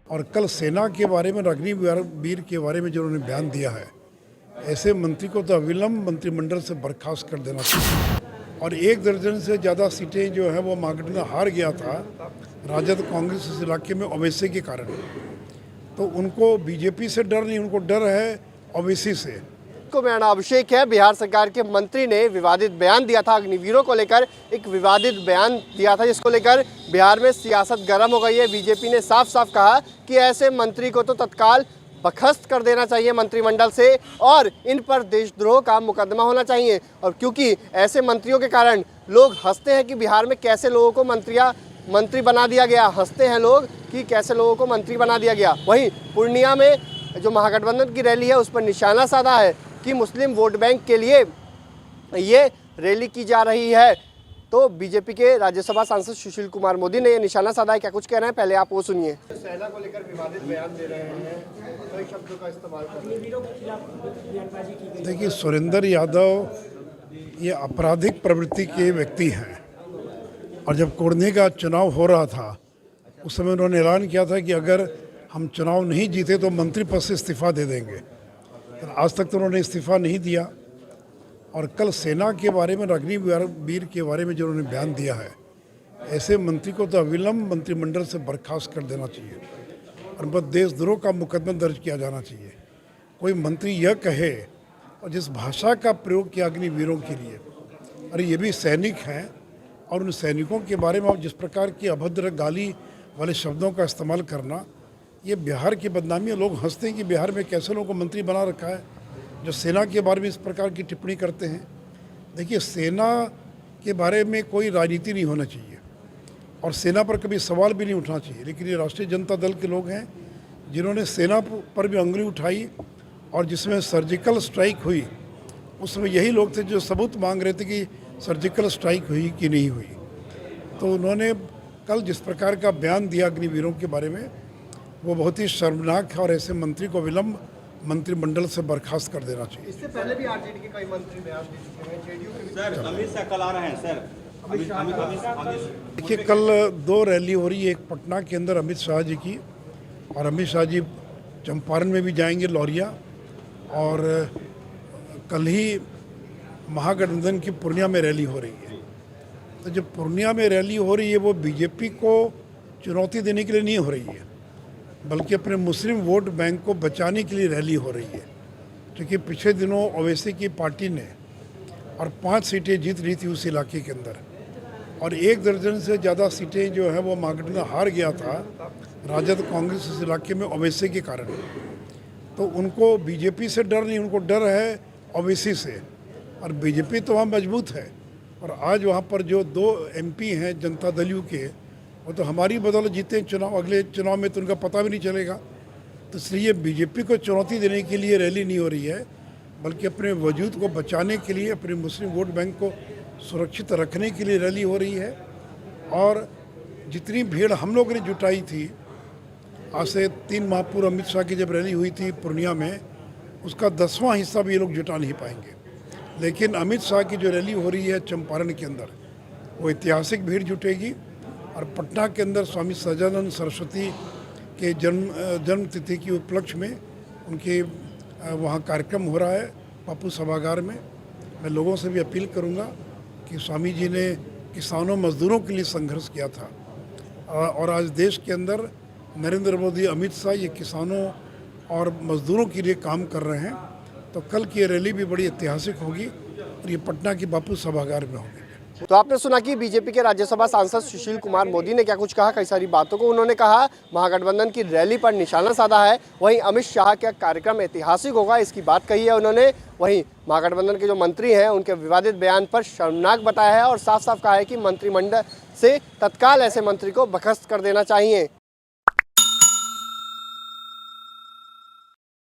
और कल सेना के बारे में अग्निवीर के बारे में जो उन्होंने बयान दिया है, ऐसे मंत्री को तो अविलंब मंत्रिमंडल से बर्खास्त कर देना चाहिए। और 1 दर्जन से ज़्यादा सीटें जो है वो महागठबंधन हार गया था राजद कांग्रेस इस इलाके में ओवैसी के कारण। तो उनको बीजेपी से डर नहीं, उनको डर है ओवैसी से। को मेरा नाम अभिषेक है। बिहार सरकार के मंत्री ने विवादित बयान दिया था अग्निवीरों को लेकर, एक विवादित बयान दिया था जिसको लेकर बिहार में सियासत गर्म हो गई है। बीजेपी ने साफ साफ कहा कि ऐसे मंत्री को तो तत्काल बर्खास्त कर देना चाहिए मंत्रिमंडल से और इन पर देशद्रोह का मुकदमा होना चाहिए। और क्योंकि ऐसे मंत्रियों के कारण लोग हंसते हैं कि बिहार में कैसे लोगों को मंत्री बना दिया गया, हंसते हैं लोग कि कैसे लोगों को मंत्री बना दिया गया। वहीं पूर्णिया में जो महागठबंधन की रैली है उस पर निशाना साधा है कि मुस्लिम वोट बैंक के लिए ये रैली की जा रही है। तो बीजेपी के राज्यसभा सांसद सुशील कुमार मोदी ने ये निशाना साधा है। क्या कुछ कह रहे हैं, पहले आप वो सुनिए। सेना को लेकर विवादित बयान दे रहे हैं, कई शब्दों का इस्तेमाल कर रहे हैं। देखिए, सुरेंद्र यादव ये आपराधिक प्रवृत्ति के व्यक्ति हैं और जब कोढ़ने का चुनाव हो रहा था उस समय उन्होंने ऐलान किया था कि अगर हम चुनाव नहीं जीते तो मंत्री पद से इस्तीफा दे देंगे। तो आज तक तो उन्होंने इस्तीफा नहीं दिया। और कल सेना के बारे में अग्निवीर के बारे में जो उन्होंने बयान दिया है, ऐसे मंत्री को तो अविलंब मंत्रिमंडल से बर्खास्त कर देना चाहिए और बस देशद्रोह का मुकदमा दर्ज किया जाना चाहिए। कोई मंत्री यह कहे और जिस भाषा का प्रयोग किया अग्निवीरों के लिए, अरे ये भी सैनिक हैं और उन सैनिकों के बारे में जिस प्रकार की अभद्र गाली वाले शब्दों का इस्तेमाल करना, ये बिहार की बदनामी है। लोग हंसते हैं कि बिहार में कैसे लोगों को मंत्री बना रखा है जो सेना के बारे में इस प्रकार की टिप्पणी करते हैं। देखिए, सेना के बारे में कोई राजनीति नहीं होना चाहिए और सेना पर कभी सवाल भी नहीं उठना चाहिए, लेकिन ये राष्ट्रीय जनता दल के लोग हैं जिन्होंने सेना पर भी उंगली उठाई और जिसमें सर्जिकल स्ट्राइक हुई उसमें यही लोग थे जो सबूत मांग रहे थे कि सर्जिकल स्ट्राइक हुई कि नहीं हुई। तो उन्होंने कल जिस प्रकार का बयान दिया अग्निवीरों के बारे में वो बहुत ही शर्मनाक है और ऐसे मंत्री को विलंब मंत्रिमंडल से बर्खास्त कर देना चाहिए। इससे पहले भी आरजेडी के कई मंत्री बयान दे चुके हैं, जेडीयू के भी। सर, अमित शाह कल आ रहे हैं सर। देखिए, कल 2 रैली हो रही है, एक पटना के अंदर अमित शाह जी की और अमित शाह जी चंपारण में भी जाएंगे, लौरिया, और कल ही महागठबंधन की पूर्णिया में रैली हो रही है। तो जब पूर्णिया में रैली हो रही है वो बीजेपी को चुनौती देने के लिए नहीं हो रही है, बल्कि अपने मुस्लिम वोट बैंक को बचाने के लिए रैली हो रही है। क्योंकि पिछले दिनों ओवैसी की पार्टी ने और 5 सीटें जीत रही थी उस इलाके के अंदर और 1 दर्जन से ज़्यादा सीटें जो है वो महागठबंधन हार गया था राजद कांग्रेस इस इलाके में ओवैसी के कारण। तो उनको बीजेपी से डर नहीं, उनको डर है ओवैसी से। और बीजेपी तो वहाँ मजबूत है और आज वहाँ पर जो 2 MP हैं जनता दल यू के, वो तो हमारी बदौलत जीते चुनाव, अगले चुनाव में तो उनका पता भी नहीं चलेगा। तो इसलिए बीजेपी को चुनौती देने के लिए रैली नहीं हो रही है, बल्कि अपने वजूद को बचाने के लिए, अपने मुस्लिम वोट बैंक को सुरक्षित रखने के लिए रैली हो रही है। और जितनी भीड़ हम लोगों ने जुटाई थी आज से 3 माह पूर्व अमित शाह की जब रैली हुई थी पूर्णिया में, उसका 10वां हिस्सा भी ये लोग जुटा नहीं पाएंगे। लेकिन अमित शाह की जो रैली हो रही है चंपारण के अंदर, वो ऐतिहासिक भीड़ जुटेगी। और पटना के अंदर स्वामी सच्चिदानंद सरस्वती के जन्म तिथि के उपलक्ष्य में उनके वहाँ कार्यक्रम हो रहा है बापू सभागार में। मैं लोगों से भी अपील करूँगा कि स्वामी जी ने किसानों मजदूरों के लिए संघर्ष किया था और आज देश के अंदर नरेंद्र मोदी, अमित शाह ये किसानों और मजदूरों के लिए काम कर रहे हैं। तो कल की रैली भी बड़ी ऐतिहासिक होगी और ये पटना की बापू सभागार में होगी। तो आपने सुना कि बीजेपी के राज्यसभा सांसद सुशील कुमार मोदी ने क्या कुछ कहा, कई सारी बातों को उन्होंने कहा। महागठबंधन की रैली पर निशाना साधा है। वहीं अमित शाह का कार्यक्रम ऐतिहासिक होगा, इसकी बात कही है उन्होंने। वहीं महागठबंधन के जो मंत्री हैं उनके विवादित बयान पर शर्मनाक बताया है और साफ साफ कहा है कि मंत्रिमंडल से तत्काल ऐसे मंत्री को बर्खास्त कर देना चाहिए।